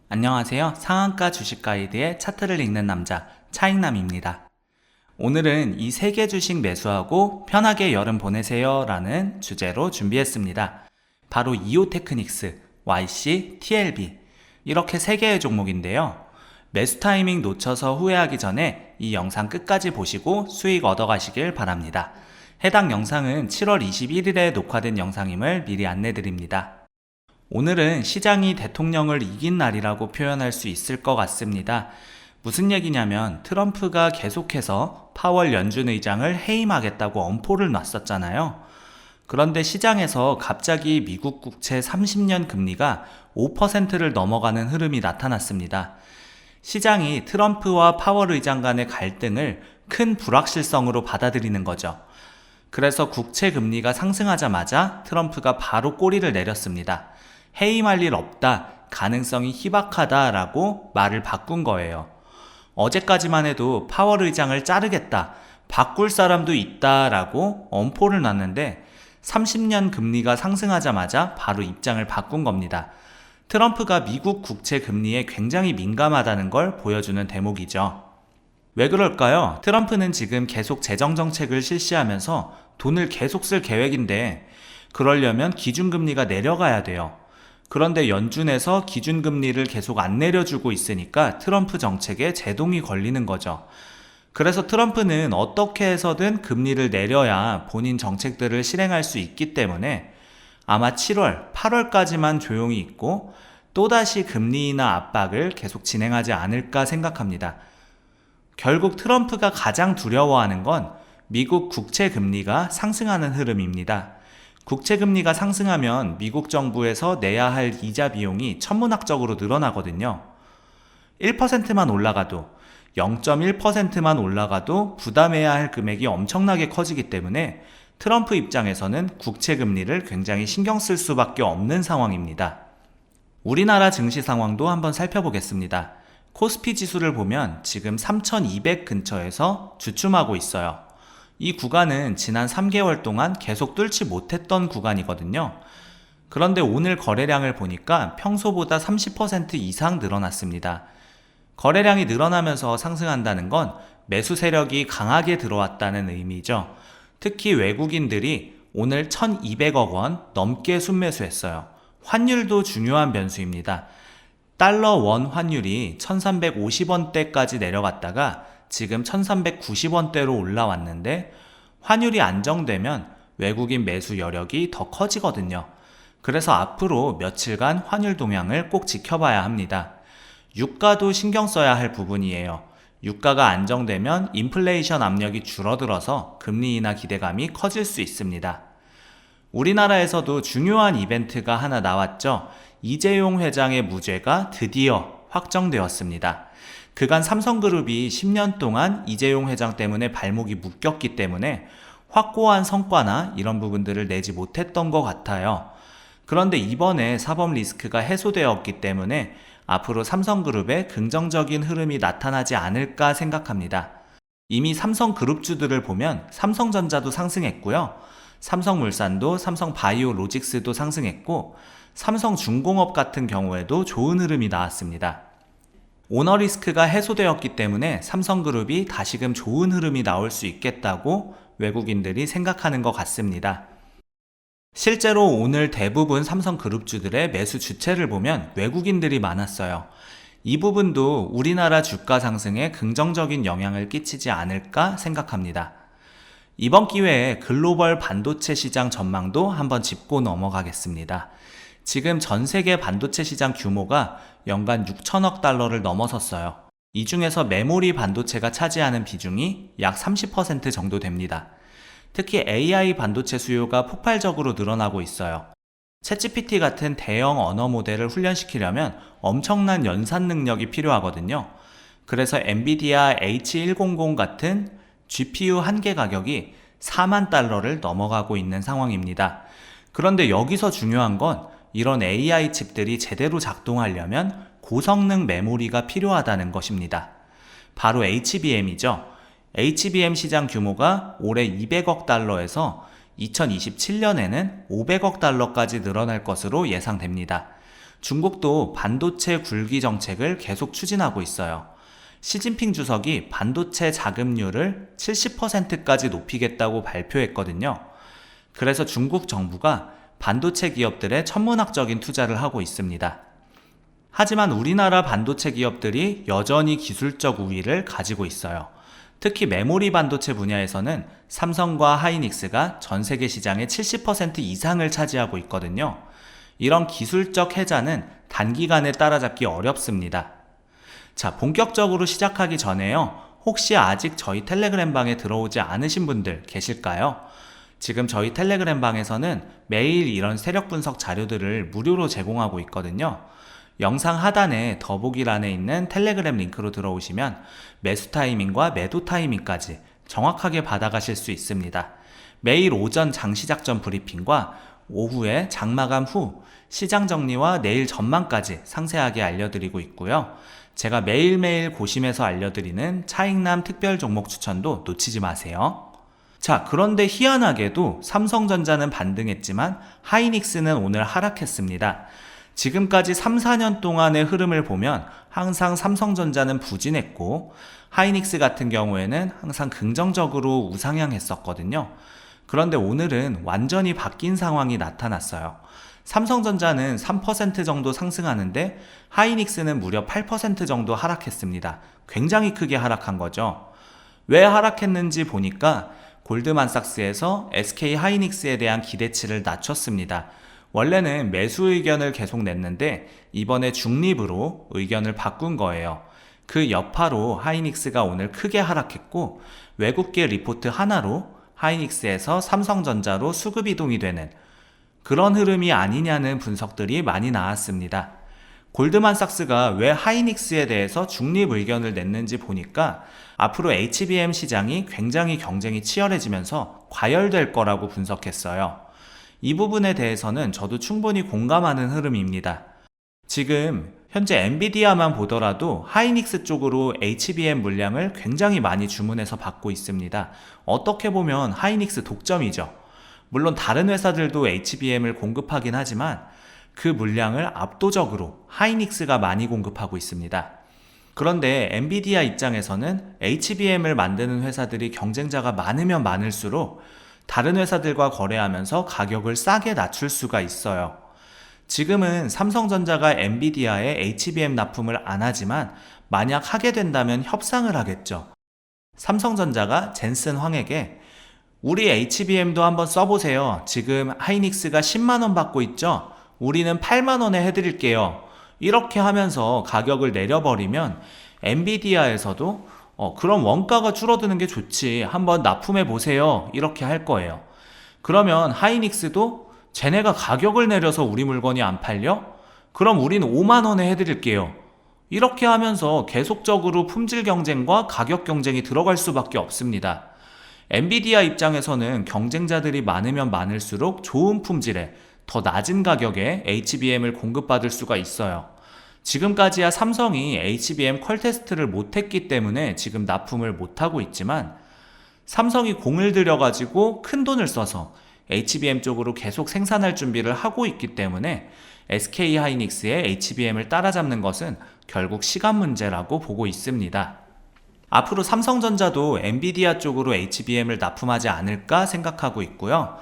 안녕하세요. 상한가 주식 가이드의 차트를 읽는 남자 차익남입니다. 오늘은 이 세 개 주식 매수하고 편하게 여름 보내세요 라는 주제로 준비했습니다. 바로 이오테크닉스, YC, TLB 이렇게 세 개의 종목인데요. 매수 타이밍 놓쳐서 후회하기 전에 이 영상 끝까지 보시고 수익 얻어가시길 바랍니다. 해당 영상은 7월 21일에 녹화된 영상임을 미리 안내드립니다. 오늘은 시장이 대통령을 이긴 날이라고 표현할 수 있을 것 같습니다. 무슨 얘기냐면 트럼프가 계속해서 파월 연준 의장을 해임하겠다고 엄포를 놨었잖아요. 그런데 시장에서 갑자기 미국 국채 30년 금리가 5%를 넘어가는 흐름이 나타났습니다. 시장이 트럼프와 파월 의장 간의 갈등을 큰 불확실성으로 받아들이는 거죠. 그래서 국채 금리가 상승하자마자 트럼프가 바로 꼬리를 내렸습니다. 해임할 일 없다, 가능성이 희박하다 라고 말을 바꾼 거예요. 어제까지만 해도 파월 의장을 자르겠다, 바꿀 사람도 있다 라고 엄포를 놨는데 30년 금리가 상승하자마자 바로 입장을 바꾼 겁니다. 트럼프가 미국 국채 금리에 굉장히 민감하다는 걸 보여주는 대목이죠. 왜 그럴까요? 트럼프는 지금 계속 재정정책을 실시하면서 돈을 계속 쓸 계획인데 그러려면 기준금리가 내려가야 돼요. 그런데 연준에서 기준금리를 계속 안 내려주고 있으니까 트럼프 정책에 제동이 걸리는 거죠. 그래서 트럼프는 어떻게 해서든 금리를 내려야 본인 정책들을 실행할 수 있기 때문에 아마 7월, 8월까지만 조용히 있고 또다시 금리 인하 압박을 계속 진행하지 않을까 생각합니다. 결국 트럼프가 가장 두려워하는 건 미국 국채 금리가 상승하는 흐름입니다. 국채 금리가 상승하면 미국 정부에서 내야 할 이자 비용이 천문학적으로 늘어나거든요. 1%만 올라가도 0.1%만 올라가도 부담해야 할 금액이 엄청나게 커지기 때문에 트럼프 입장에서는 국채 금리를 굉장히 신경 쓸 수밖에 없는 상황입니다. 우리나라 증시 상황도 한번 살펴보겠습니다. 코스피 지수를 보면 지금 3200 근처에서 주춤하고 있어요. 이 구간은 지난 3개월 동안 계속 뚫지 못했던 구간이거든요. 그런데 오늘 거래량을 보니까 평소보다 30% 이상 늘어났습니다. 거래량이 늘어나면서 상승한다는 건 매수 세력이 강하게 들어왔다는 의미죠. 특히 외국인들이 오늘 1200억 원 넘게 순매수했어요. 환율도 중요한 변수입니다. 달러 원 환율이 1350원대까지 내려갔다가 지금 1390원대로 올라왔는데 환율이 안정되면 외국인 매수 여력이 더 커지거든요. 그래서 앞으로 며칠간 환율 동향을 꼭 지켜봐야 합니다. 유가도 신경 써야 할 부분이에요. 유가가 안정되면 인플레이션 압력이 줄어들어서 금리 인하 기대감이 커질 수 있습니다. 우리나라에서도 중요한 이벤트가 하나 나왔죠. 이재용 회장의 무죄가 드디어 확정되었습니다. 그간 삼성그룹이 10년 동안 이재용 회장 때문에 발목이 묶였기 때문에 확고한 성과나 이런 부분들을 내지 못했던 것 같아요. 그런데 이번에 사법 리스크가 해소되었기 때문에 앞으로 삼성그룹에 긍정적인 흐름이 나타나지 않을까 생각합니다. 이미 삼성그룹주들을 보면 삼성전자도 상승했고요. 삼성물산도 삼성바이오로직스도 상승했고 삼성중공업 같은 경우에도 좋은 흐름이 나왔습니다. 오너 리스크가 해소되었기 때문에 삼성그룹이 다시금 좋은 흐름이 나올 수 있겠다고 외국인들이 생각하는 것 같습니다. 실제로 오늘 대부분 삼성그룹주들의 매수 주체를 보면 외국인들이 많았어요. 이 부분도 우리나라 주가 상승에 긍정적인 영향을 끼치지 않을까 생각합니다. 이번 기회에 글로벌 반도체 시장 전망도 한번 짚고 넘어가겠습니다. 지금 전 세계 반도체 시장 규모가 연간 6천억 달러를 넘어섰어요. 이 중에서 메모리 반도체가 차지하는 비중이 약 30% 정도 됩니다. 특히 AI 반도체 수요가 폭발적으로 늘어나고 있어요. 챗GPT 같은 대형 언어 모델을 훈련시키려면 엄청난 연산 능력이 필요하거든요. 그래서 엔비디아 H100 같은 GPU 한 개 가격이 4만 달러를 넘어가고 있는 상황입니다. 그런데 여기서 중요한 건 이런 AI 칩들이 제대로 작동하려면 고성능 메모리가 필요하다는 것입니다. 바로 HBM이죠. HBM 시장 규모가 올해 200억 달러에서 2027년에는 500억 달러까지 늘어날 것으로 예상됩니다. 중국도 반도체 굴기 정책을 계속 추진하고 있어요. 시진핑 주석이 반도체 자금률을 70%까지 높이겠다고 발표했거든요. 그래서 중국 정부가 반도체 기업들의 천문학적인 투자를 하고 있습니다. 하지만 우리나라 반도체 기업들이 여전히 기술적 우위를 가지고 있어요. 특히 메모리 반도체 분야에서는 삼성과 하이닉스가 전 세계 시장의 70% 이상을 차지하고 있거든요. 이런 기술적 해자는 단기간에 따라잡기 어렵습니다. 자, 본격적으로 시작하기 전에요. 혹시 아직 저희 텔레그램 방에 들어오지 않으신 분들 계실까요? 지금 저희 텔레그램 방에서는 매일 이런 세력 분석 자료들을 무료로 제공하고 있거든요. 영상 하단에 더보기란에 있는 텔레그램 링크로 들어오시면 매수 타이밍과 매도 타이밍까지 정확하게 받아가실 수 있습니다. 매일 오전 장시작전 브리핑과 오후에 장마감 후 시장 정리와 내일 전망까지 상세하게 알려드리고 있고요. 제가 매일매일 고심해서 알려드리는 차익남 특별 종목 추천도 놓치지 마세요. 자, 그런데 희한하게도 삼성전자는 반등했지만 하이닉스는 오늘 하락했습니다. 지금까지 3, 4년 동안의 흐름을 보면 항상 삼성전자는 부진했고 하이닉스 같은 경우에는 항상 긍정적으로 우상향했었거든요. 그런데 오늘은 완전히 바뀐 상황이 나타났어요. 삼성전자는 3% 정도 상승하는데 하이닉스는 무려 8% 정도 하락했습니다. 굉장히 크게 하락한 거죠. 왜 하락했는지 보니까 골드만삭스에서 SK 하이닉스에 대한 기대치를 낮췄습니다. 원래는 매수 의견을 계속 냈는데 이번에 중립으로 의견을 바꾼 거예요. 그 여파로 하이닉스가 오늘 크게 하락했고 외국계 리포트 하나로 하이닉스에서 삼성전자로 수급 이동이 되는 그런 흐름이 아니냐는 분석들이 많이 나왔습니다. 골드만삭스가 왜 하이닉스에 대해서 중립 의견을 냈는지 보니까 앞으로 HBM 시장이 굉장히 경쟁이 치열해지면서 과열될 거라고 분석했어요. 이 부분에 대해서는 저도 충분히 공감하는 흐름입니다. 지금 현재 엔비디아만 보더라도 하이닉스 쪽으로 HBM 물량을 굉장히 많이 주문해서 받고 있습니다. 어떻게 보면 하이닉스 독점이죠. 물론 다른 회사들도 HBM을 공급하긴 하지만 그 물량을 압도적으로 하이닉스가 많이 공급하고 있습니다. 그런데 엔비디아 입장에서는 HBM을 만드는 회사들이 경쟁자가 많으면 많을수록 다른 회사들과 거래하면서 가격을 싸게 낮출 수가 있어요. 지금은 삼성전자가 엔비디아에 HBM 납품을 안 하지만 만약 하게 된다면 협상을 하겠죠. 삼성전자가 젠슨 황에게 우리 HBM도 한번 써보세요. 지금 하이닉스가 10만원 받고 있죠? 우리는 8만원에 해드릴게요. 이렇게 하면서 가격을 내려버리면 엔비디아에서도 그럼 원가가 줄어드는 게 좋지. 한번 납품해 보세요. 이렇게 할 거예요. 그러면 하이닉스도 쟤네가 가격을 내려서 우리 물건이 안 팔려? 그럼 우리는 5만원에 해드릴게요. 이렇게 하면서 계속적으로 품질 경쟁과 가격 경쟁이 들어갈 수밖에 없습니다. 엔비디아 입장에서는 경쟁자들이 많으면 많을수록 좋은 품질에 더 낮은 가격에 HBM을 공급받을 수가 있어요. 지금까지야 삼성이 HBM 퀄 테스트를 못했기 때문에 지금 납품을 못하고 있지만 삼성이 공을 들여가지고 큰 돈을 써서 HBM 쪽으로 계속 생산할 준비를 하고 있기 때문에 SK 하이닉스의 HBM을 따라잡는 것은 결국 시간 문제라고 보고 있습니다. 앞으로 삼성전자도 엔비디아 쪽으로 HBM을 납품하지 않을까 생각하고 있고요.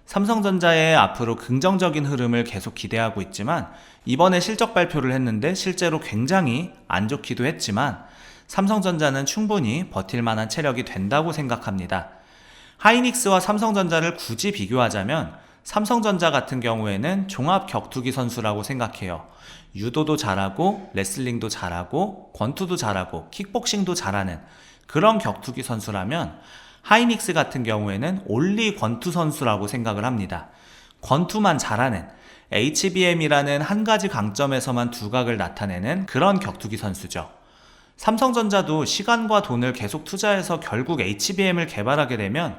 삼성전자의 앞으로 긍정적인 흐름을 계속 기대하고 있지만 이번에 실적 발표를 했는데 실제로 굉장히 안 좋기도 했지만 삼성전자는 충분히 버틸 만한 체력이 된다고 생각합니다. 하이닉스와 삼성전자를 굳이 비교하자면 삼성전자 같은 경우에는 종합 격투기 선수라고 생각해요. 유도도 잘하고 레슬링도 잘하고 권투도 잘하고 킥복싱도 잘하는 그런 격투기 선수라면 하이닉스 같은 경우에는 올리 권투 선수라고 생각을 합니다. 권투만 잘하는 HBM이라는 한 가지 강점에서만 두각을 나타내는 그런 격투기 선수죠. 삼성전자도 시간과 돈을 계속 투자해서 결국 HBM을 개발하게 되면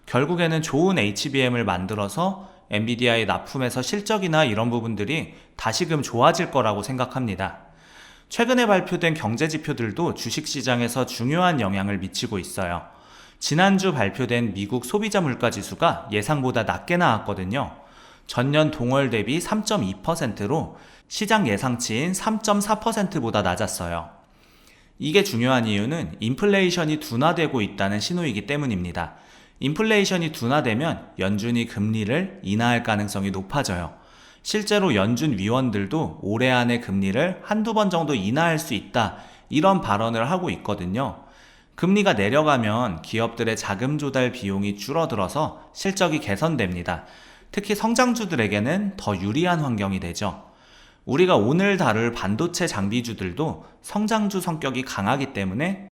결국에는 좋은 HBM을 만들어서 엔비디아에 납품해서 실적이나 이런 부분들이 다시금 좋아질 거라고 생각합니다. 최근에 발표된 경제지표들도 주식시장에서 중요한 영향을 미치고 있어요. 지난주 발표된 미국 소비자 물가지수가 예상보다 낮게 나왔거든요. 전년 동월 대비 3.2%로 시장 예상치인 3.4%보다 낮았어요. 이게 중요한 이유는 인플레이션이 둔화되고 있다는 신호이기 때문입니다. 인플레이션이 둔화되면 연준이 금리를 인하할 가능성이 높아져요. 실제로 연준 위원들도 올해 안에 금리를 한두 번 정도 인하할 수 있다, 이런 발언을 하고 있거든요. 금리가 내려가면 기업들의 자금 조달 비용이 줄어들어서 실적이 개선됩니다. 특히 성장주들에게는 더 유리한 환경이 되죠. 우리가 오늘 다룰 반도체 장비주들도 성장주 성격이 강하기 때문에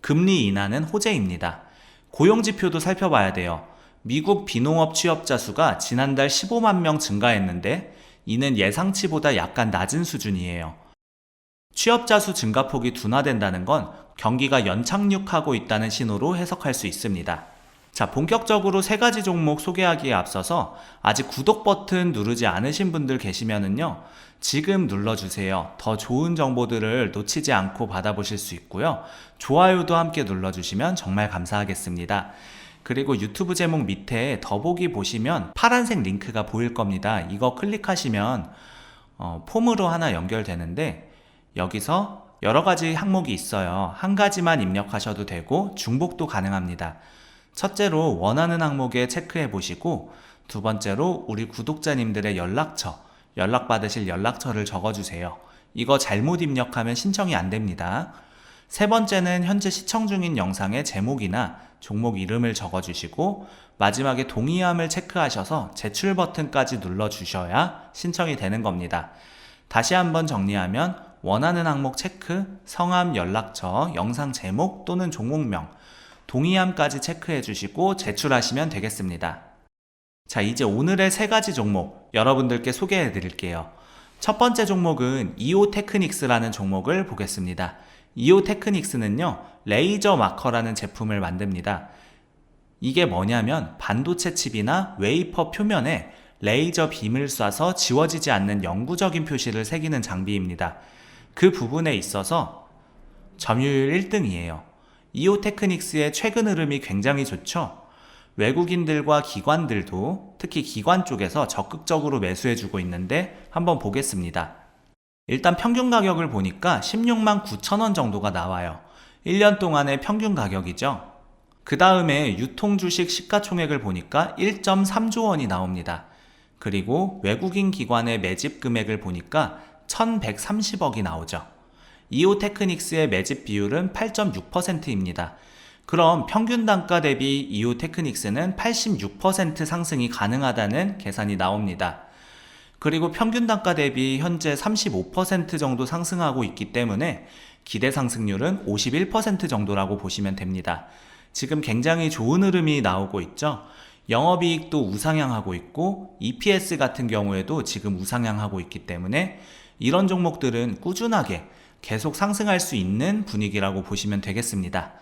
금리 인하는 호재입니다. 고용지표도 살펴봐야 돼요. 미국 비농업 취업자 수가 지난달 15만 명 증가했는데 이는 예상치보다 약간 낮은 수준이에요. 취업자 수 증가폭이 둔화된다는 건 경기가 연착륙하고 있다는 신호로 해석할 수 있습니다. 자, 본격적으로 세 가지 종목 소개하기에 앞서서 아직 구독 버튼 누르지 않으신 분들 계시면은요, 지금 눌러주세요. 더 좋은 정보들을 놓치지 않고 받아보실 수 있고요. 좋아요도 함께 눌러주시면 정말 감사하겠습니다. 그리고 유튜브 제목 밑에 더보기 보시면 파란색 링크가 보일 겁니다. 이거 클릭하시면 폼으로 하나 연결되는데 여기서 여러 가지 항목이 있어요. 한 가지만 입력하셔도 되고 중복도 가능합니다. 첫째로 원하는 항목에 체크해 보시고, 두 번째로 우리 구독자님들의 연락받으실 연락처를 적어주세요. 이거 잘못 입력하면 신청이 안 됩니다. 세 번째는 현재 시청 중인 영상의 제목이나 종목 이름을 적어주시고, 마지막에 동의함을 체크하셔서 제출 버튼까지 눌러주셔야 신청이 되는 겁니다. 다시 한번 정리하면 원하는 항목 체크, 성함, 연락처, 영상 제목 또는 종목명, 동의함까지 체크해 주시고 제출하시면 되겠습니다. 자, 이제 오늘의 세 가지 종목 여러분들께 소개해 드릴게요. 첫 번째 종목은 이오테크닉스라는 종목을 보겠습니다. 이오테크닉스는요, 레이저 마커라는 제품을 만듭니다. 이게 뭐냐면 반도체 칩이나 웨이퍼 표면에 레이저 빔을 쏴서 지워지지 않는 영구적인 표시를 새기는 장비입니다. 그 부분에 있어서 점유율 1등이에요. 이오테크닉스의 최근 흐름이 굉장히 좋죠. 외국인들과 기관들도 특히 기관 쪽에서 적극적으로 매수해주고 있는데 한번 보겠습니다. 일단 평균 가격을 보니까 16만 9천 원 정도가 나와요. 1년 동안의 평균 가격이죠. 그 다음에 유통주식 시가총액을 보니까 1.3조 원이 나옵니다. 그리고 외국인 기관의 매집 금액을 보니까 1130억이 나오죠. 이오테크닉스의 매집 비율은 8.6%입니다. 그럼 평균 단가 대비 이오테크닉스는 86% 상승이 가능하다는 계산이 나옵니다. 그리고 평균 단가 대비 현재 35% 정도 상승하고 있기 때문에 기대 상승률은 51% 정도라고 보시면 됩니다. 지금 굉장히 좋은 흐름이 나오고 있죠. 영업이익도 우상향하고 있고 EPS 같은 경우에도 지금 우상향하고 있기 때문에 이런 종목들은 꾸준하게 계속 상승할 수 있는 분위기라고 보시면 되겠습니다.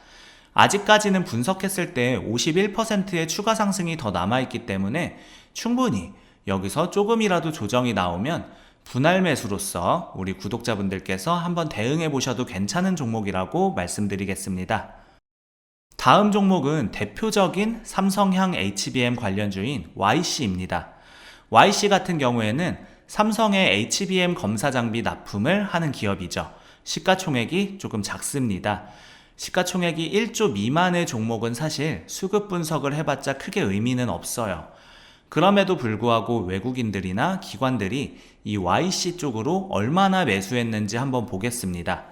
아직까지는 분석했을 때 51%의 추가 상승이 더 남아있기 때문에 충분히 여기서 조금이라도 조정이 나오면 분할 매수로서 우리 구독자분들께서 한번 대응해 보셔도 괜찮은 종목이라고 말씀드리겠습니다. 다음 종목은 대표적인 삼성향 HBM 관련주인 YC입니다. YC 같은 경우에는 삼성의 HBM 검사 장비 납품을 하는 기업이죠. 시가총액이 조금 작습니다. 시가총액이 1조 미만의 종목은 사실 수급 분석을 해봤자 크게 의미는 없어요. 그럼에도 불구하고 외국인들이나 기관들이 이 YC 쪽으로 얼마나 매수했는지 한번 보겠습니다.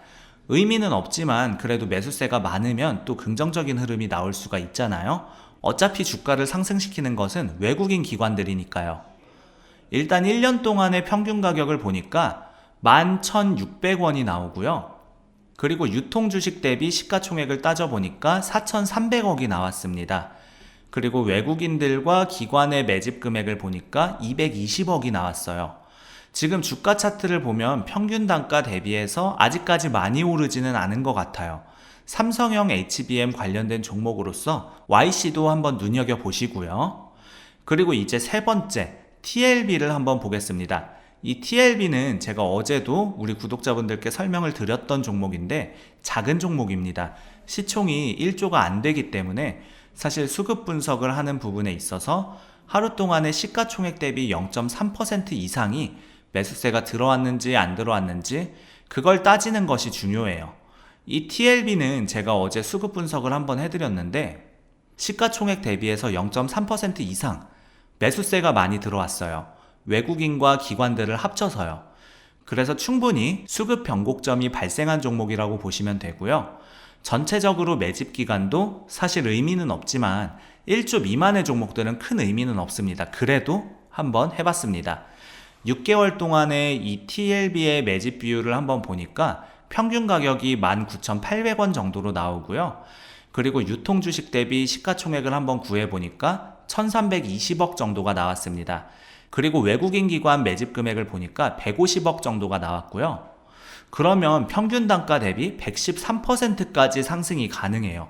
의미는 없지만 그래도 매수세가 많으면 또 긍정적인 흐름이 나올 수가 있잖아요. 어차피 주가를 상승시키는 것은 외국인 기관들이니까요. 일단 1년 동안의 평균 가격을 보니까 11,600원이 나오고요. 그리고 유통주식 대비 시가총액을 따져보니까 4,300억이 나왔습니다. 그리고 외국인들과 기관의 매집 금액을 보니까 220억이 나왔어요. 지금 주가 차트를 보면 평균 단가 대비해서 아직까지 많이 오르지는 않은 것 같아요. 삼성형 HBM 관련된 종목으로서 YC도 한번 눈여겨보시고요. 그리고 이제 세 번째 TLB를 한번 보겠습니다. 이 TLB는 제가 어제도 우리 구독자분들께 설명을 드렸던 종목인데 작은 종목입니다. 시총이 1조가 안 되기 때문에 사실 수급 분석을 하는 부분에 있어서 하루 동안의 시가총액 대비 0.3% 이상이 매수세가 들어왔는지 안 들어왔는지 그걸 따지는 것이 중요해요. 이 TLB는 제가 어제 수급 분석을 한번 해드렸는데 시가총액 대비해서 0.3% 이상 매수세가 많이 들어왔어요. 외국인과 기관들을 합쳐서요. 그래서 충분히 수급 변곡점이 발생한 종목이라고 보시면 되고요. 전체적으로 매집 기간도 사실 의미는 없지만 1주 미만의 종목들은 큰 의미는 없습니다. 그래도 한번 해봤습니다. 6개월 동안의 이 TLB의 매집 비율을 한번 보니까 평균 가격이 19,800원 정도로 나오고요. 그리고 유통 주식 대비 시가총액을 한번 구해보니까 1,320억 정도가 나왔습니다. 그리고 외국인 기관 매집 금액을 보니까 150억 정도가 나왔고요. 그러면 평균 단가 대비 113%까지 상승이 가능해요.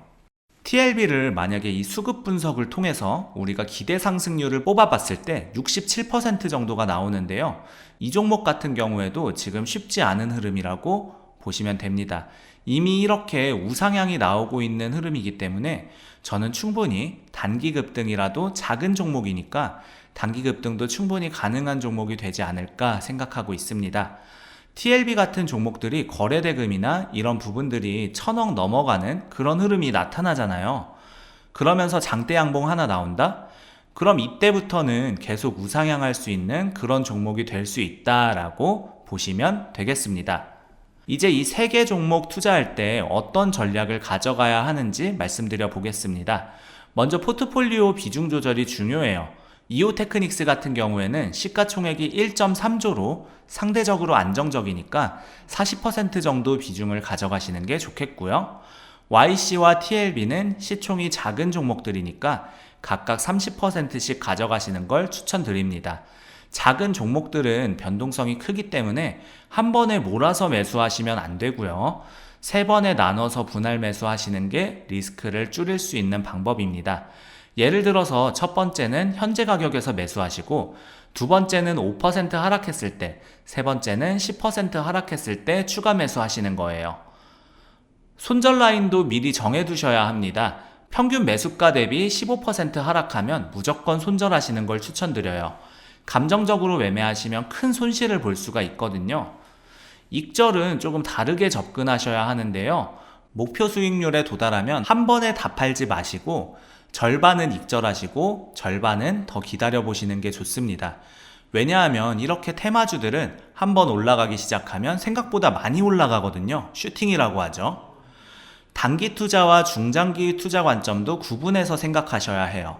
TLB를 만약에 이 수급 분석을 통해서 우리가 기대 상승률을 뽑아봤을 때 67% 정도가 나오는데요. 이 종목 같은 경우에도 지금 쉽지 않은 흐름이라고 보시면 됩니다. 이미 이렇게 우상향이 나오고 있는 흐름이기 때문에 저는 충분히 단기 급등이라도 작은 종목이니까 단기 급등도 충분히 가능한 종목이 되지 않을까 생각하고 있습니다. TLB 같은 종목들이 거래대금이나 이런 부분들이 1,000억 넘어가는 그런 흐름이 나타나잖아요. 그러면서 장대 양봉 하나 나온다? 그럼 이때부터는 계속 우상향할 수 있는 그런 종목이 될 수 있다라고 보시면 되겠습니다. 이제 이 3개 종목 투자할 때 어떤 전략을 가져가야 하는지 말씀드려 보겠습니다. 먼저 포트폴리오 비중 조절이 중요해요. 이오테크닉스 같은 경우에는 시가총액이 1.3조로 상대적으로 안정적이니까 40% 정도 비중을 가져가시는 게 좋겠고요. YC와 TLB는 시총이 작은 종목들이니까 각각 30%씩 가져가시는 걸 추천드립니다. 작은 종목들은 변동성이 크기 때문에 한 번에 몰아서 매수하시면 안 되고요. 3번에 나눠서 분할 매수하시는 게 리스크를 줄일 수 있는 방법입니다. 예를 들어서 첫 번째는 현재 가격에서 매수하시고 두 번째는 5% 하락했을 때, 세 번째는 10% 하락했을 때 추가 매수하시는 거예요. 손절 라인도 미리 정해두셔야 합니다. 평균 매수가 대비 15% 하락하면 무조건 손절하시는 걸 추천드려요. 감정적으로 매매하시면 큰 손실을 볼 수가 있거든요. 익절은 조금 다르게 접근하셔야 하는데요. 목표 수익률에 도달하면 한 번에 다 팔지 마시고 절반은 익절하시고 절반은 더 기다려보시는 게 좋습니다. 왜냐하면 이렇게 테마주들은 한번 올라가기 시작하면 생각보다 많이 올라가거든요. 슈팅이라고 하죠. 단기 투자와 중장기 투자 관점도 구분해서 생각하셔야 해요.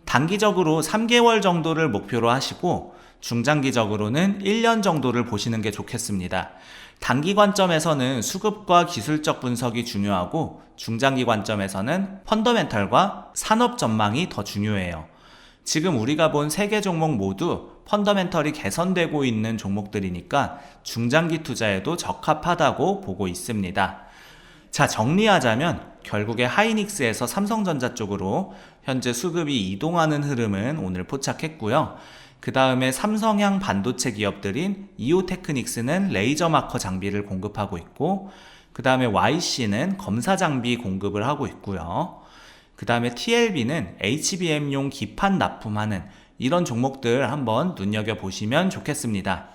단기적으로 3개월 정도를 목표로 하시고 중장기적으로는 1년 정도를 보시는 게 좋겠습니다. 단기 관점에서는 수급과 기술적 분석이 중요하고 중장기 관점에서는 펀더멘털과 산업 전망이 더 중요해요. 지금 우리가 본 3개 종목 모두 펀더멘털이 개선되고 있는 종목들이니까 중장기 투자에도 적합하다고 보고 있습니다. 자, 정리하자면 결국에 하이닉스에서 삼성전자 쪽으로 현재 수급이 이동하는 흐름은 오늘 포착했고요. 그 다음에 삼성향 반도체 기업들인 이오테크닉스는 레이저 마커 장비를 공급하고 있고, 그 다음에 YC는 검사 장비 공급을 하고 있고요. 그 다음에 TLB는 HBM용 기판 납품하는 이런 종목들 한번 눈여겨보시면 좋겠습니다.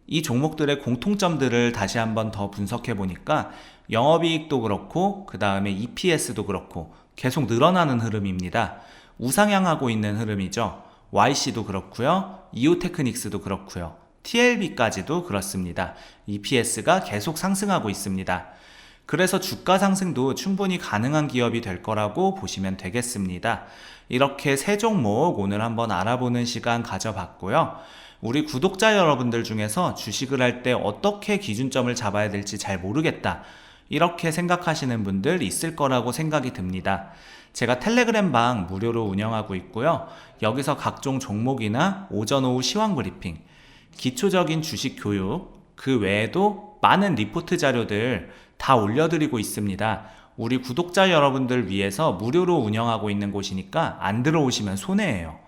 이 종목들의 공통점들을 다시 한번 더 분석해 보니까 영업이익도 그렇고 그 다음에 EPS도 그렇고 계속 늘어나는 흐름입니다. 우상향하고 있는 흐름이죠. YC도 그렇고요. 이오테크닉스도 그렇고요. TLB까지도 그렇습니다. EPS가 계속 상승하고 있습니다. 그래서 주가 상승도 충분히 가능한 기업이 될 거라고 보시면 되겠습니다. 이렇게 3종목 오늘 한번 알아보는 시간 가져봤고요. 우리 구독자 여러분들 중에서 주식을 할 때 어떻게 기준점을 잡아야 될지 잘 모르겠다, 이렇게 생각하시는 분들 있을 거라고 생각이 듭니다. 제가 텔레그램 방 무료로 운영하고 있고요. 여기서 각종 종목이나 오전 오후 시황 브리핑, 기초적인 주식 교육, 그 외에도 많은 리포트 자료들 다 올려드리고 있습니다. 우리 구독자 여러분들 위해서 무료로 운영하고 있는 곳이니까 안 들어오시면 손해예요.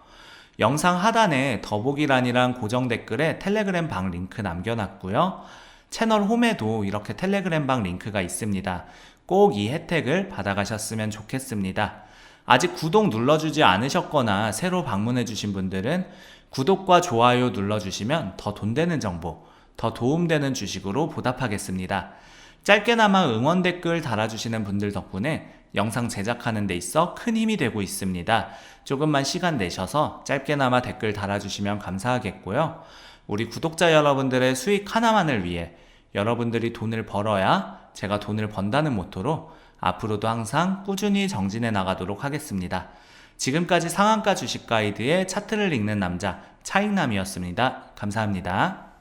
영상 하단에 더보기란이랑 고정 댓글에 텔레그램 방 링크 남겨놨고요. 채널 홈에도 이렇게 텔레그램 방 링크가 있습니다. 꼭 이 혜택을 받아가셨으면 좋겠습니다. 아직 구독 눌러주지 않으셨거나 새로 방문해주신 분들은 구독과 좋아요 눌러주시면 더 돈 되는 정보, 더 도움되는 주식으로 보답하겠습니다. 짧게나마 응원 댓글 달아주시는 분들 덕분에 영상 제작하는 데 있어 큰 힘이 되고 있습니다. 조금만 시간 내셔서 짧게나마 댓글 달아주시면 감사하겠고요. 우리 구독자 여러분들의 수익 하나만을 위해 여러분들이 돈을 벌어야 제가 돈을 번다는 모토로 앞으로도 항상 꾸준히 정진해 나가도록 하겠습니다. 지금까지 상한가 주식 가이드의 차트를 읽는 남자 차익남이었습니다. 감사합니다.